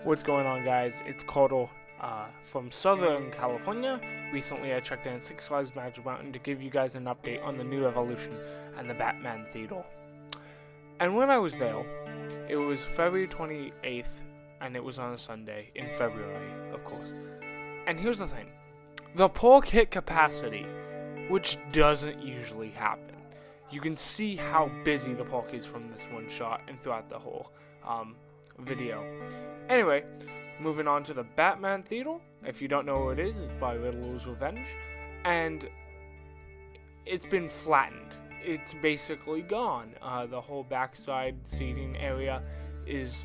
What's going on, guys? It's Cordell from Southern California. Recently I checked in at Six Flags Magic Mountain to give you guys an update on the new evolution and the Batman Theater. And when I was there, it was February 28th, and it was on a Sunday in February, of course. And here's the thing. The park hit capacity, which doesn't usually happen. You can see how busy the park is from this one shot and throughout the whole video. Anyway, moving on to the Batman Theater. If you don't know what it is, it's by Riddler's Revenge. And it's been flattened. It's basically gone. The whole backside seating area is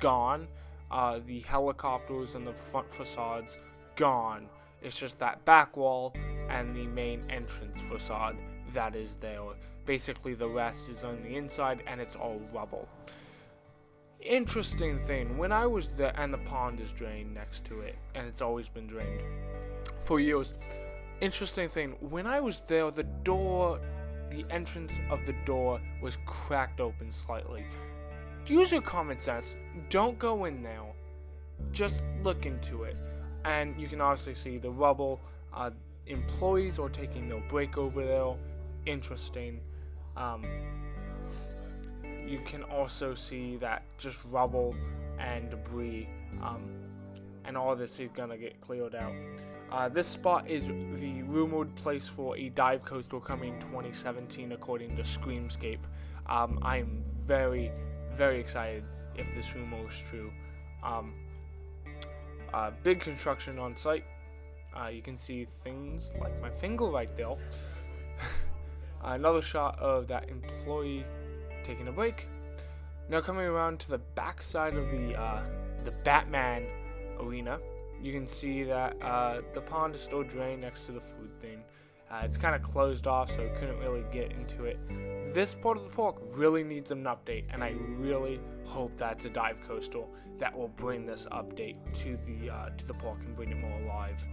gone. The helicopters and the front facades, gone. It's just that back wall and the main entrance facade that is there. Basically, the rest is on the inside, and it's all rubble. Interesting thing, when I was there, and the pond is drained next to it, and it's always been drained for years. Interesting thing, when I was there, the entrance of the door was cracked open slightly. Use your common sense. Don't go in there. Just look into it. And you can obviously see the rubble. Employees are taking their break over there. Interesting. You can also see that just rubble and debris, and all this is gonna get cleared out. This spot is the rumored place for a dive coaster coming 2017, according to Screamscape. I'm very, very excited if this rumor is true. Big construction on site. You can see things like my finger right there. Another shot of that employee taking a break. Now coming around to the back side of the Batman arena, you can see that the pond is still drained next to the food thing. It's kind of closed off, so I couldn't really get into it. This part of the park really needs an update, and I really hope that's a dive coaster that will bring this update to the park and bring it more alive.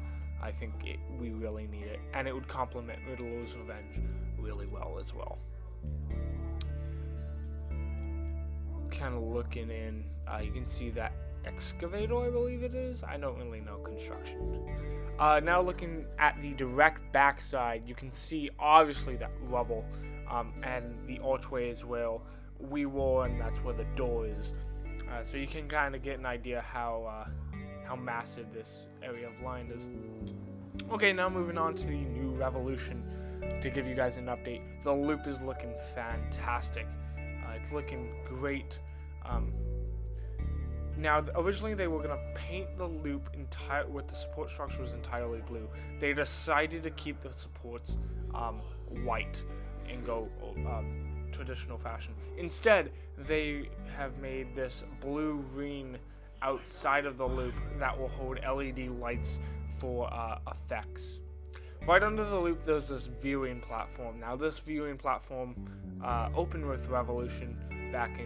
I think we really need it, and it would complement Riddler's Revenge really well as well. Kind of looking in, you can see that excavator, I believe it is. I don't really know construction. Now looking at the direct backside, you can see obviously that rubble, and the archway is where we were, and that's where the door is. So you can kind of get an idea how massive this area of land is. Okay, now moving on to the new Revolution to give you guys an update. The loop is looking fantastic. It's looking great. Now, originally they were going to paint the loop with the support structure was entirely blue. They decided to keep the supports white and go traditional fashion. Instead, they have made this blue ring outside of the loop that will hold LED lights for effects. Right under the loop, there's this viewing platform. Now, this viewing platform opened with Revolution back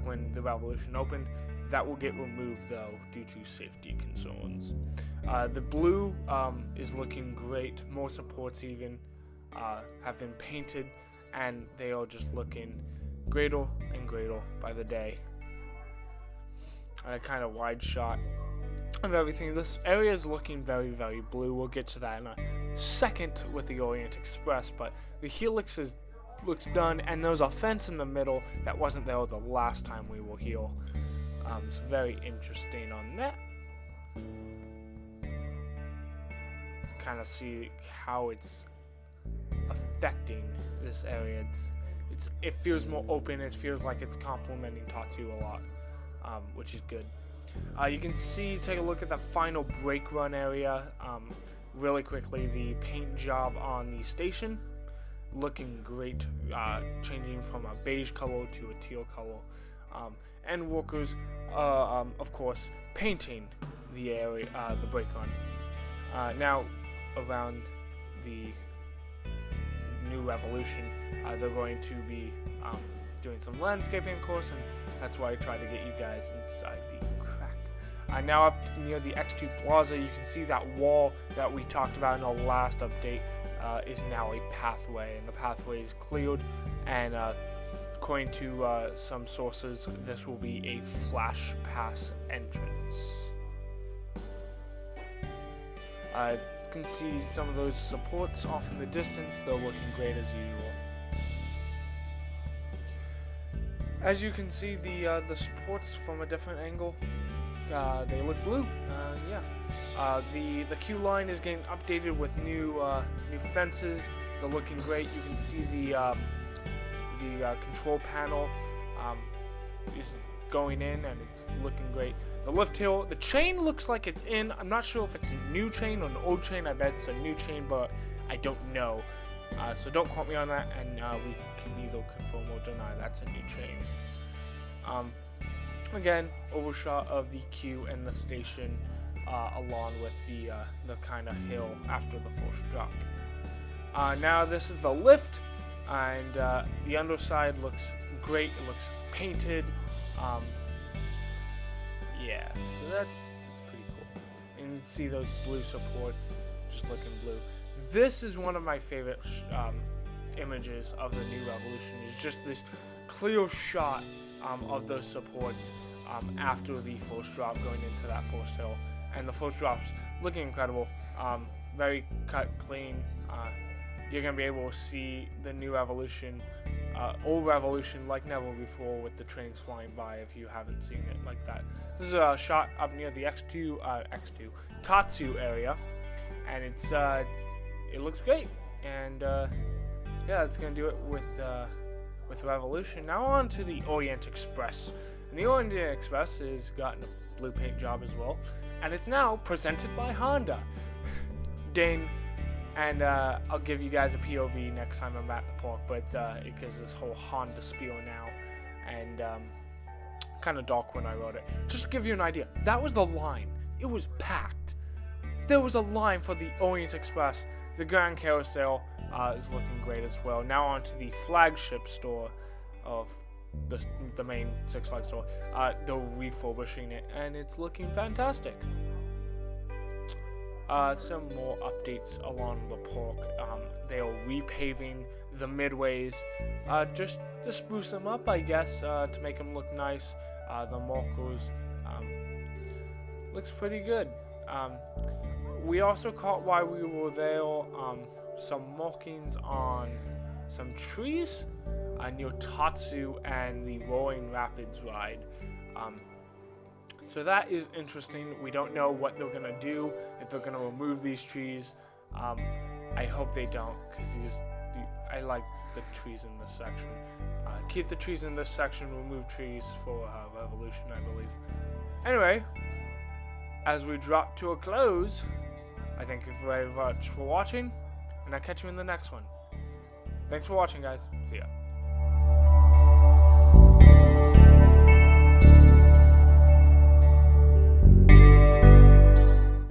when the Revolution opened. That will get removed, though, due to safety concerns. The blue is looking great. More supports even have been painted, and they are just looking greater and greater by the day. A kind of wide shot of everything. This area is looking very, very blue. We'll get to that in a second with the Orient Express, but the Helix looks done, and there's a fence in the middle that wasn't there the last time we were here. It's very interesting on that. Kind of see how it's affecting this area. It feels more open. It feels like it's complementing Tatsu a lot, which is good. You can take a look at the final brake run area. Really quickly, the paint job on the station, looking great, changing from a beige color to a teal color, and workers, of course, painting the area, the brake run. Now, around the new Revolution, they're going to be doing some landscaping, of course, and that's why I try to get you guys inside the crack. Now up near the X2 Plaza, you can see that wall that we talked about in our last update is now a pathway, and the pathway is cleared, and according to some sources, this will be a flash pass entrance. You can see some of those supports off in the distance. They're looking great as usual. As you can see, the supports from a different angle, they look blue. The queue line is getting updated with new fences. They're looking great. You can see the control panel is going in, and it's looking great. The lift hill, the chain looks like it's in. I'm not sure if it's a new chain or an old chain. I bet it's a new chain, but I don't know. So don't quote me on that, and we can neither confirm or deny that's a new chain. Again, overshot of the queue and the station, along with the kind of hill after the first drop. Now this is the lift, and the underside looks great. It looks painted. Yeah, so that's pretty cool. And you can see those blue supports just looking blue. This is one of my favorite images of the new Revolution. Is just this clear shot of those supports after the first drop, going into that first hill, and the first drop's looking incredible. Very cut clean. You're gonna be able to see the new Revolution, old Revolution like never before, with the trains flying by. If you haven't seen it like that, this is a shot up near the Tatsu area, and it looks great. And yeah, that's gonna do it with Revolution. Now on to the Orient Express, and the Orient Express has gotten a blue paint job as well, and it's now presented by Honda. Ding. And I'll give you guys a POV next time I'm at the park, but it gives this whole Honda spiel now, and kind of dark when I wrote it. Just to give you an idea, that was the line. It was packed. There was a line for the Orient Express. The Grand Carousel is looking great as well. Now on to the flagship store of the main Six Flags store. They're refurbishing it, and it's looking fantastic. Some more updates along the park. They are repaving the midways, just to spruce them up, I guess, to make them look nice. The markers looks pretty good. We also caught, while we were there, some markings on some trees near Tatsu and the Roaring Rapids ride. So that is interesting. We don't know what they're going to do, if they're going to remove these trees. I hope they don't, because I like the trees in this section. Keep the trees in this section, remove trees for Revolution, I believe. Anyway, as we drop to a close, I thank you very much for watching, and I'll catch you in the next one. Thanks for watching, guys. See ya.